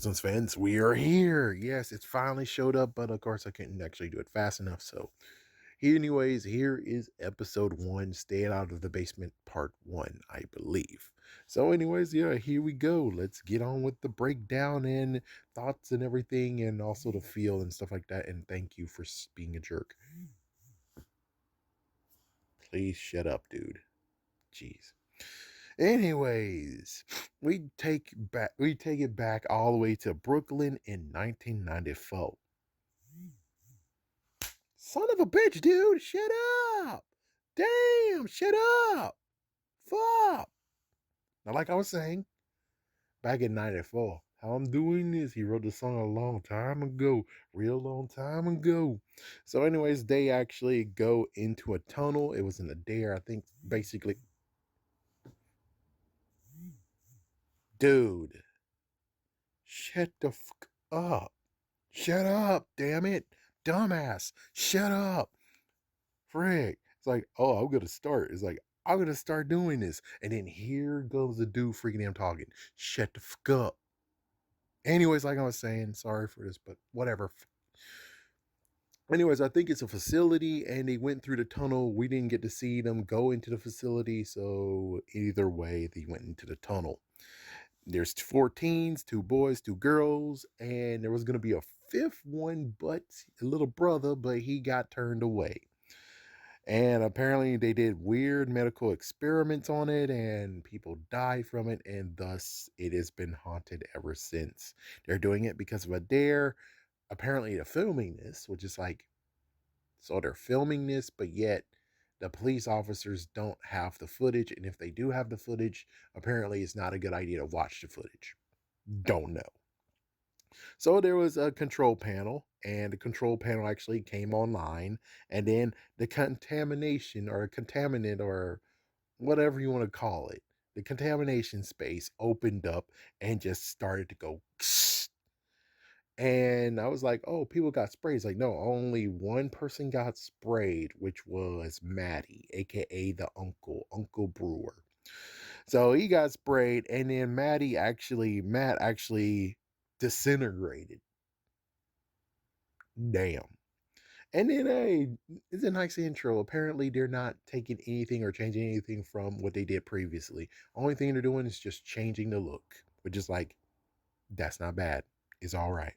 Goosebumps fans, we are here. Yes, it's finally showed up, but of course I couldn't actually do it fast enough. So, anyways, here is episode one, Staying Out of the Basement, part one, I believe. So, anyways, yeah, here we go. Let's get on with the breakdown and thoughts and everything, and also the feel and stuff like that. And thank you for being a jerk. Please shut up, dude. Jeez. Anyways, we take it back all the way to Brooklyn in 1994. Son of a bitch, dude, shut up. Damn, shut up. Fuck. Now, like I was saying, back in 94, how I'm doing this, he wrote the song a long time ago, real long time ago. So, anyways, they actually go into a tunnel. It was in the dare, I think, basically. Dude, shut the fuck up. Shut up, damn it. Dumbass. Shut up. Frick. It's like, oh, I'm gonna start. It's like, I'm gonna start doing this. And then here goes the dude freaking damn talking. Shut the fuck up. Anyways, like I was saying, sorry for this, but whatever. Anyways, I think it's a facility and they went through the tunnel. We didn't get to see them go into the facility. So either way, they went into the tunnel. There's four teens, two boys, two girls, and there was going to be a fifth one, but a little brother, but he got turned away. And apparently they did weird medical experiments on it and people died from it, and thus it has been haunted ever since. They're doing it because of a dare. Apparently they're filming this, which is like, so they're filming this, but yet the police officers don't have the footage. And if they do have the footage, apparently it's not a good idea to watch the footage. Don't know. So there was a control panel, and the control panel actually came online, and then the contamination or contaminant or whatever you want to call it, the contamination space opened up and just started to go. And I was like, oh, people got sprayed. It's like, no, only one person got sprayed, which was Matty, aka the Uncle Brewer. So he got sprayed, and then Matt actually disintegrated. Damn. And then, hey, it's a nice intro. Apparently, they're not taking anything or changing anything from what they did previously. Only thing they're doing is just changing the look, which is like, that's not bad. It's all right.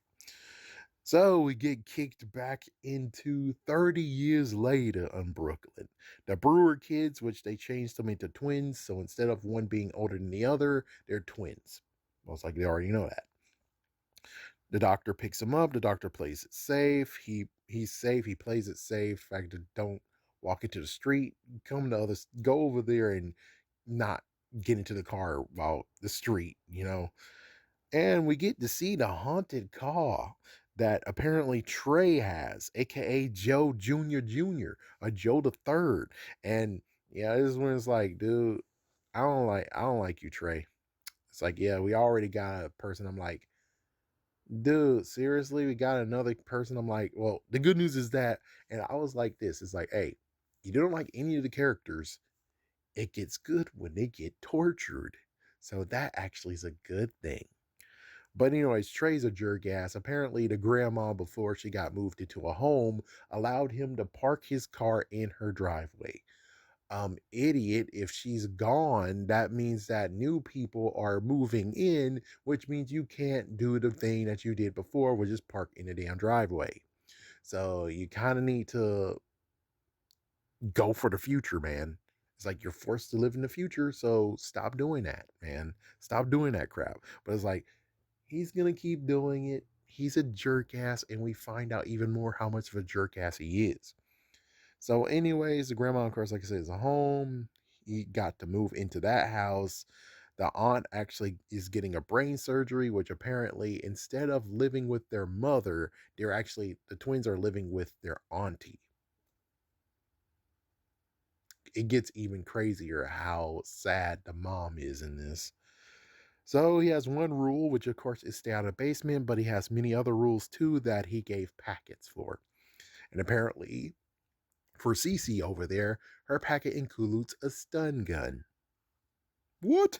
So we get kicked back into 30 years later on Brooklyn. The Brewer kids, which they changed them into twins. So instead of one being older than the other, they're twins. Most likely they already know that. The doctor picks him up. The doctor plays it safe. He's safe. He plays it safe. In fact, don't walk into the street. Come to others. Go over there and not get into the car while the street. And we get to see the haunted car that apparently Trey has, aka Joe Jr., or Joe the Third. And yeah, this is when it's like, dude, I don't like you, Trey. It's like, yeah, we already got a person. I'm like, dude, seriously, we got another person. I'm like, well, the good news is that, and I was like this, it's like, hey, you don't like any of the characters, it gets good when they get tortured. So that actually is a good thing. But anyways, Trey's a jerk ass. Apparently, the grandma, before she got moved into a home, allowed him to park his car in her driveway. Idiot, if she's gone, that means that new people are moving in, which means you can't do the thing that you did before, which is park in the damn driveway. So you kind of need to go for the future, man. It's like you're forced to live in the future, so stop doing that, man. Stop doing that crap. But it's like, he's gonna keep doing it. He's a jerk ass, and we find out even more how much of a jerk ass he is. So, anyways, the grandma, of course, like I said, is a home. He got to move into that house. The aunt actually is getting a brain surgery, which apparently, instead of living with their mother, the twins are living with their auntie. It gets even crazier how sad the mom is in this. So he has one rule, which of course is stay out of the basement, but he has many other rules too that he gave packets for. And apparently, for Cece over there, her packet includes a stun gun. What?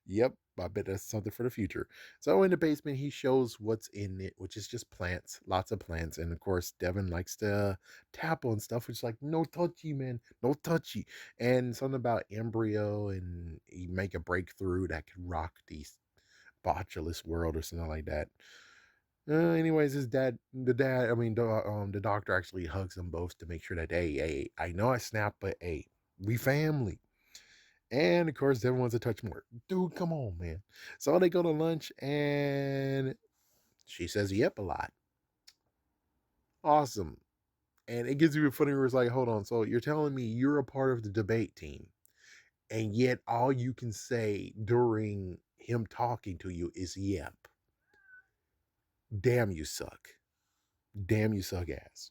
Yep, I bet that's something for the future. So in the basement, he shows what's in it, which is just plants, lots of plants. And of course, Devin likes to tap on stuff, which is like, no touchy, man, no touchy. And something about embryo, and he make a breakthrough that could rock the botulus world or something like that. Anyways, the doctor actually hugs them both to make sure that, hey, I know I snapped, but hey, we family. And of course, Devin wants to touch more. Dude, come on, man. So they go to lunch and she says, yep, a lot. Awesome. And it gets even funnier. Where it's like, hold on. So you're telling me you're a part of the debate team, and yet all you can say during him talking to you is yep. Damn, you suck. Damn, you suck ass.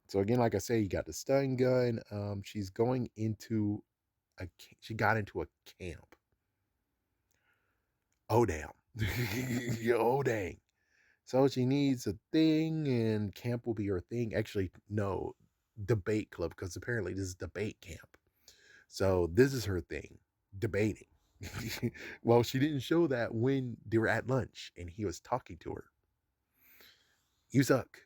So again, like I say, you got the stun gun. She's going into she got into a camp. Oh damn. Oh dang. So she needs a thing, and camp will be her thing. Actually, no, debate club, because apparently this is debate camp. So this is her thing, debating. Well, she didn't show that when they were at lunch and he was talking to her. You suck.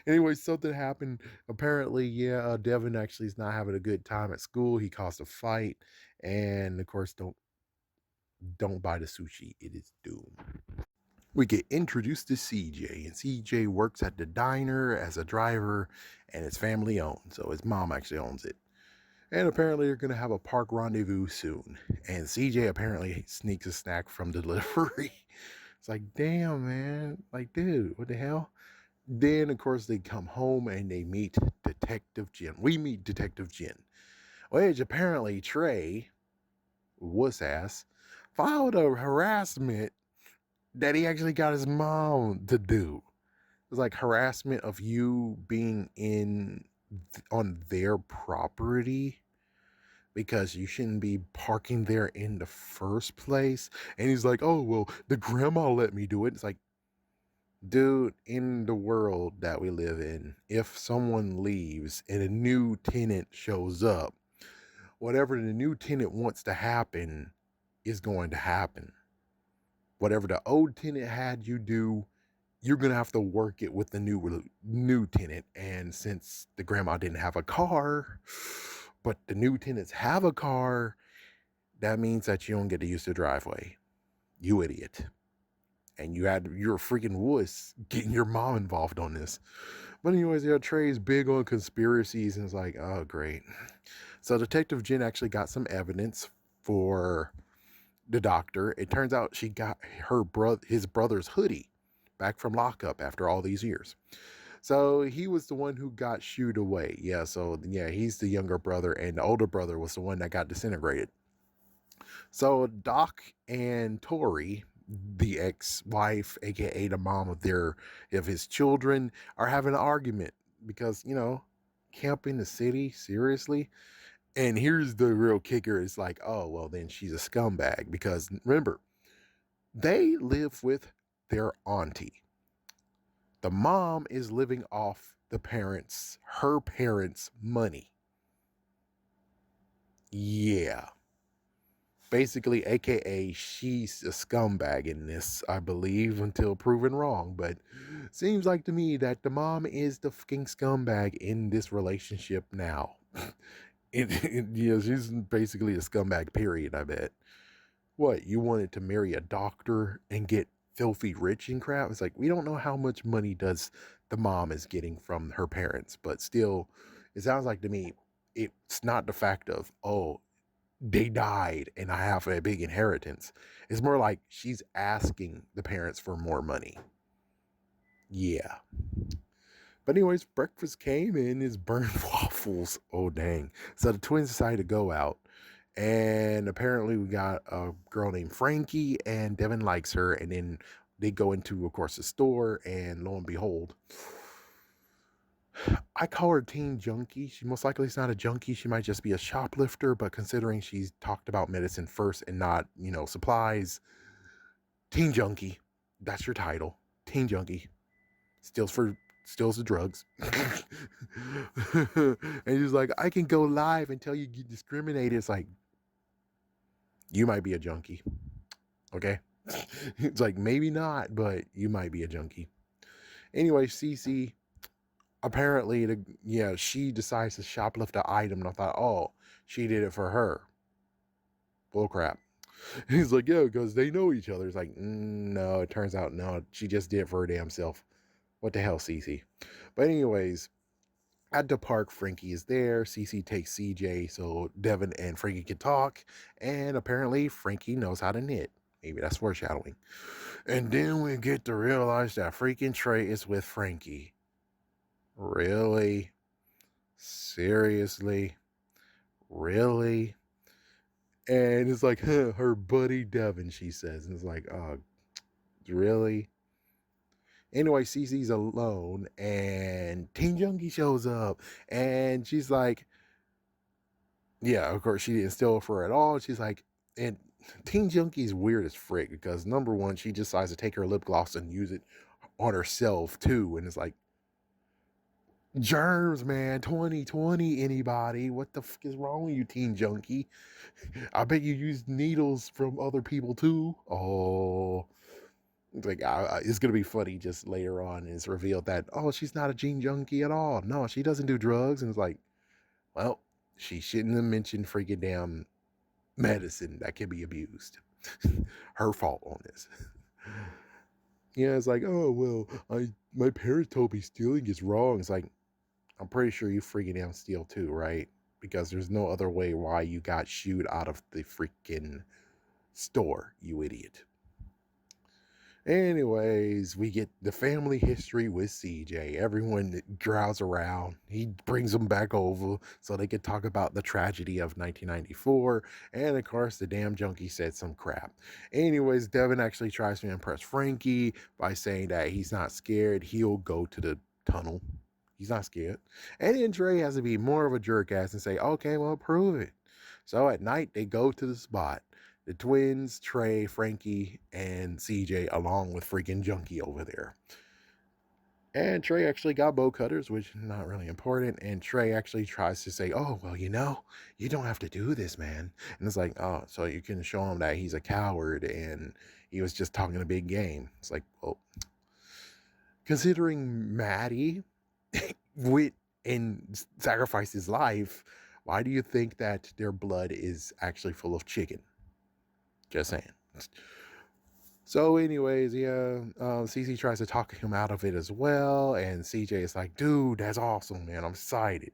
Anyway, something happened. Apparently, yeah, Devin actually is not having a good time at school. He caused a fight, and of course, don't buy the sushi. It is doomed. We get introduced to CJ, and CJ works at the diner as a driver, and it's family owned, so his mom actually owns it. And apparently, they're going to have a park rendezvous soon. And CJ apparently sneaks a snack from the delivery. It's like, damn, man. Like, dude, what the hell? Then, of course, they come home and they meet Detective Jin. We meet Detective Jin, which apparently Trey, wuss ass, filed a harassment that he actually got his mom to do. It was like harassment of you being on their property because you shouldn't be parking there in the first place. And he's like, oh, well, the grandma let me do it. It's like, dude, in the world that we live in, if someone leaves and a new tenant shows up, whatever the new tenant wants to happen is going to happen. Whatever the old tenant had you do, you're gonna have to work it with the new tenant. And since the grandma didn't have a car, but the new tenants have a car, that means that you don't get to use the driveway. You idiot. And you're a freaking wuss getting your mom involved on this. But anyways, yeah, Trey's big on conspiracies and it's like, oh great. So Detective Jen actually got some evidence for the doctor. It turns out she got his brother's hoodie back from lockup after all these years. So he was the one who got shooed away. Yeah, so yeah, he's the younger brother, and the older brother was the one that got disintegrated. So Doc and Tori, the ex-wife, aka the mom of his children, are having an argument because, camp in the city, seriously? And here's the real kicker. It's like, oh, well, then she's a scumbag because remember, they live with their auntie. The mom is living off her parents' money. Yeah. Basically, aka she's a scumbag in this, I believe, until proven wrong. But seems like to me that the mom is the fucking scumbag in this relationship now. She's basically a scumbag, period, I bet. What, you wanted to marry a doctor and get filthy rich and crap? It's like, we don't know how much money does the mom is getting from her parents, but still, it sounds like to me, it's not the fact of, oh, they died and I have a big inheritance. It's more like she's asking the parents for more money. Yeah. But anyways, breakfast came in is burnt waffles. Oh dang. So the twins decided to go out. And apparently we got a girl named Frankie and Devin likes her. And then they go into, of course, the store and lo and behold, I call her teen junkie. She most likely is not a junkie. She might just be a shoplifter, but considering she's talked about medicine first and not, supplies, teen junkie. That's your title. Teen junkie. Steals the drugs. And he's like, I can go live and tell you get discriminated. It's like, You might be a junkie. Okay. It's like, maybe not, but you might be a junkie. Anyway, Cece, apparently, she decides to shoplift an item. And I thought, oh, she did it for her. Bull crap. He's like, yeah, because they know each other. It's like, no, it turns out, no, she just did it for her damn self. What the hell, Cece? But anyways, at the park, Frankie is there. Cece takes CJ so Devin and Frankie can talk. And apparently, Frankie knows how to knit. Maybe that's foreshadowing. And then we get to realize that freaking Trey is with Frankie. Really? Seriously? Really? And it's like, her buddy Devin, she says. And it's like, oh, really? Anyway, Cece's alone and Teen Junkie shows up and she's like, yeah, of course she didn't steal for her at all. She's like, and Teen Junkie's weird as frick because number one, she decides to take her lip gloss and use it on herself too. And it's like, germs, man, 2020, anybody? What the fuck is wrong with you, Teen Junkie? I bet you used needles from other people too. Oh, like it's gonna be funny just later on. And it's revealed that oh, she's not a Teen Junkie at all. No, she doesn't do drugs. And it's like, well, she shouldn't have mentioned freaking damn medicine that can be abused. Her fault on this. Yeah, it's like, oh well, my parents told me stealing is wrong. It's like, I'm pretty sure you freaking damn steal too, right? Because there's no other way why you got shooed out of the freaking store, you idiot. Anyways, we get the family history with CJ. Everyone drowse around. He brings them back over so they could talk about the tragedy of 1994. And of course, the damn junkie said some crap. Anyways, Devin actually tries to impress Frankie by saying that he's not scared. He'll go to the tunnel. He's not scared. And then Dre has to be more of a jerk ass and say, okay, well, prove it. So at night, they go to the spot. The twins, Trey, Frankie, and CJ, along with freaking Junkie over there. And Trey actually got bow cutters, which is not really important. And Trey actually tries to say, oh, well, you don't have to do this, man. And it's like, oh, so you can show him that he's a coward and he was just talking a big game. It's like, well, considering Maddie went and sacrificed his life, why do you think that their blood is actually full of chicken? Just saying. So, anyways, yeah, CC tries to talk him out of it as well, and CJ is like, "Dude, that's awesome, man! I'm excited."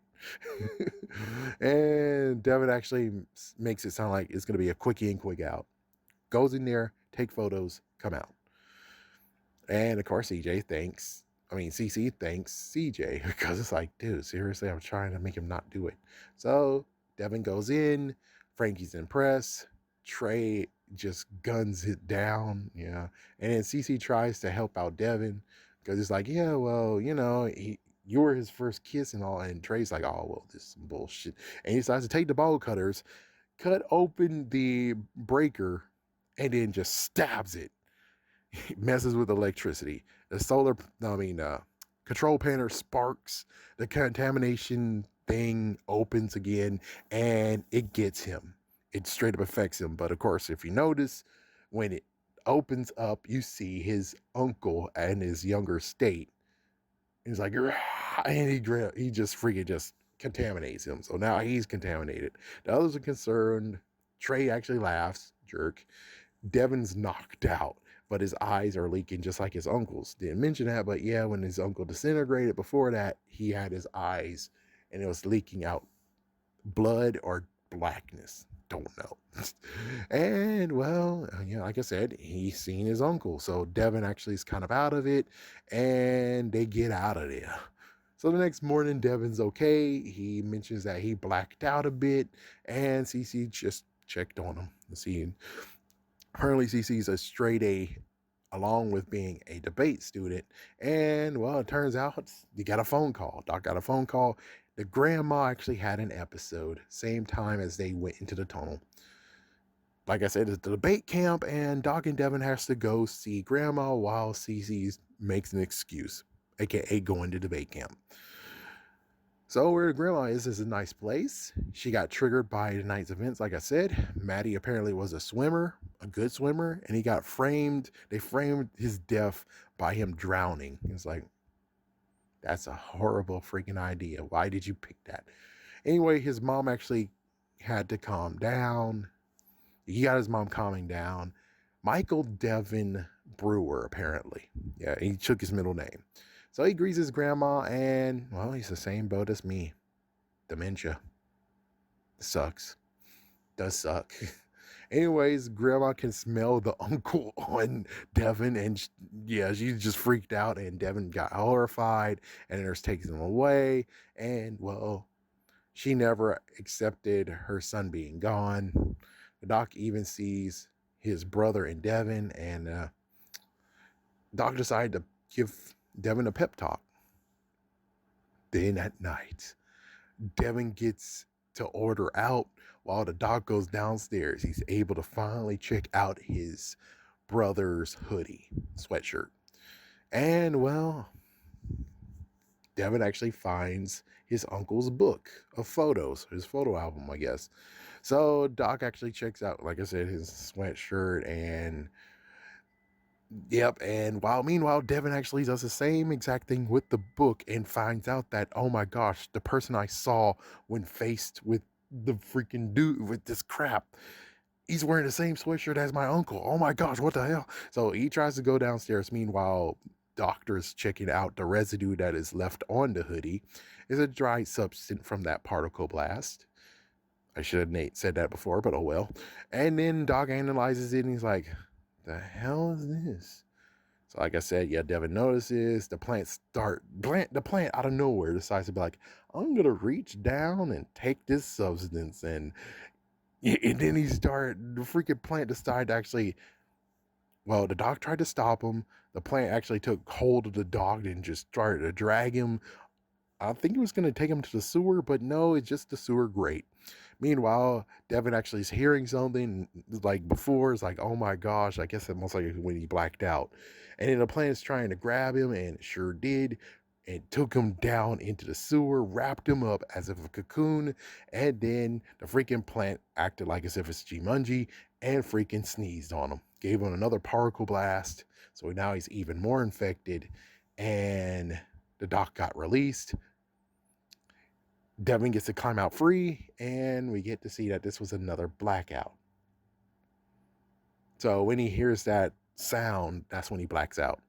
And Devin actually makes it sound like it's gonna be a quickie and quick out. Goes in there, take photos, come out. And of course, CC thanks CJ because it's like, dude, seriously, I'm trying to make him not do it. So Devin goes in, Frankie's impressed, Trey just guns it down, yeah. And then CC tries to help out Devin because it's like, yeah, well, you were his first kiss and all. And Trey's like, oh, well, this is some bullshit. And he decides to take the bowl cutters, cut open the breaker, and then just stabs it. Messes with electricity. Control panel sparks. The contamination thing opens again, and it gets him. It straight up affects him. But of course, if you notice, when it opens up, you see his uncle and his younger state. He's like, and he just freaking just contaminates him. So now he's contaminated. The others are concerned. Trey actually laughs, jerk. Devin's knocked out, but his eyes are leaking just like his uncle's. Didn't mention that, but yeah, when his uncle disintegrated before that, he had his eyes and it was leaking out blood or blackness. Don't know. And well, like I said, he's seen his uncle. So Devin actually is kind of out of it and they get out of there. So the next morning, Devin's okay. He mentions that he blacked out a bit and CC just checked on him. Apparently CC's a straight A along with being a debate student. And well, it turns out you got a phone call. Doc got a phone call. The grandma actually had an episode, same time as they went into the tunnel. Like I said, it's the debate camp, and Doc and Devin has to go see grandma while CC makes an excuse, aka going to debate camp. So where grandma is a nice place. She got triggered by the night's events. Like I said, Maddie apparently was a swimmer, a good swimmer, and he got framed. They framed his death by him drowning. It's like, that's a horrible freaking idea. Why did you pick that? Anyway, his mom actually had to calm down. He got his mom calming down. Michael Devin Brewer, apparently. Yeah, he took his middle name. So he greets his grandma, and, well, he's the same boat as me. Dementia. Sucks. Does suck. Anyways, grandma can smell the uncle on Devin, and yeah, she just freaked out, and Devin got horrified, and the nurse takes him away, and, well, she never accepted her son being gone. The doc even sees his brother in Devin, and doc decided to give Devin a pep talk. Then at night, Devin gets to order out while the doc goes downstairs. He's able to finally check out his brother's hoodie, sweatshirt. And, well, Devin actually finds his uncle's book of photos, his photo album, I guess. So Doc actually checks out, like I said, his sweatshirt, and yep. And meanwhile, Devin actually does the same exact thing with the book and finds out that, oh my gosh, the person I saw when faced with the freaking dude with this crap, he's wearing the same sweatshirt as my uncle. Oh my gosh, what the hell? So he tries to go downstairs. Meanwhile, doctors checking out the residue that is left on the hoodie is a dry substance from that particle blast. I should have said that before, but oh well. And then Doc analyzes it and he's like, the hell is this? So like I said, yeah, Devin notices the plant out of nowhere decides to be like, I'm gonna reach down and take this substance, and then the freaking plant decided to actually, well, the dog tried to stop him. The plant actually took hold of the dog and just started to drag him. I think he was going to take him to the sewer, but no, it's just the sewer grate. Meanwhile, Devin actually is hearing something like before. It's like, oh my gosh, I guess it most like when he blacked out. And then the plant is trying to grab him, and it sure did. And took him down into the sewer, wrapped him up as if a cocoon, and then the freaking plant acted like as if it's Jumanji and freaking sneezed on him. Gave him another particle blast, so now he's even more infected, and the doc got released. Devin gets to climb out free, and we get to see that this was another blackout. So when he hears that sound, that's when he blacks out.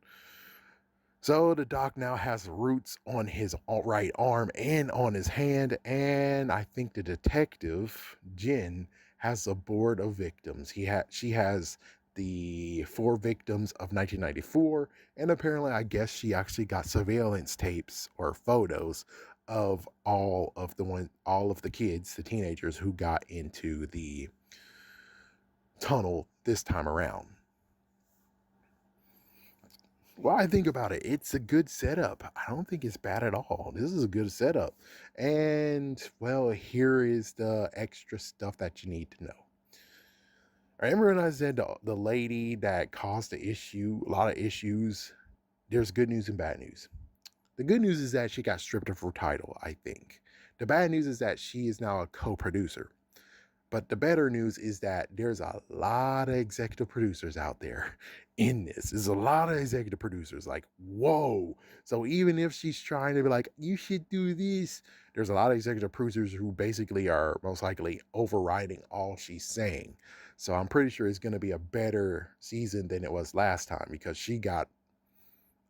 So the doc now has roots on his right arm and on his hand, and I think the detective, Jen, has a board of victims. She has the 4 victims of 1994, and apparently I guess she actually got surveillance tapes or photos of all of the kids, the teenagers who got into the tunnel this time around. Well, I think about it, it's a good setup. I don't think it's bad at all. This is a good setup. And, well, here is the extra stuff that you need to know. Remember when I said the lady that caused a lot of issues? There's good news and bad news. The good news is that she got stripped of her title, I think. The bad news is that she is now a co-producer. But the better news is that there's a lot of executive producers out there in this. There's a lot of executive producers like, whoa. So even if she's trying to be like, you should do this, there's a lot of executive producers who basically are most likely overriding all she's saying. So I'm pretty sure it's going to be a better season than it was last time because she got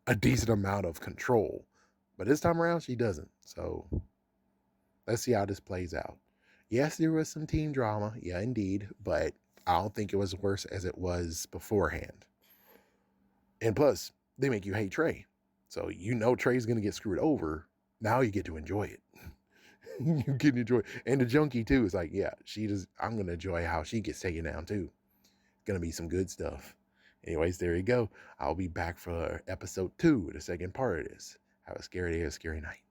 a decent amount of control. But this time around, she doesn't. So let's see how this plays out. Yes, there was some team drama. Yeah, indeed. But I don't think it was worse as it was beforehand. And plus, they make you hate Trey. So you know Trey's going to get screwed over. Now you get to enjoy it. You get to enjoy it. And the junkie, too, is like, yeah, I'm going to enjoy how she gets taken down, too. Going to be some good stuff. Anyways, there you go. I'll be back for episode 2, the second part of this. Have a scary day, a scary night.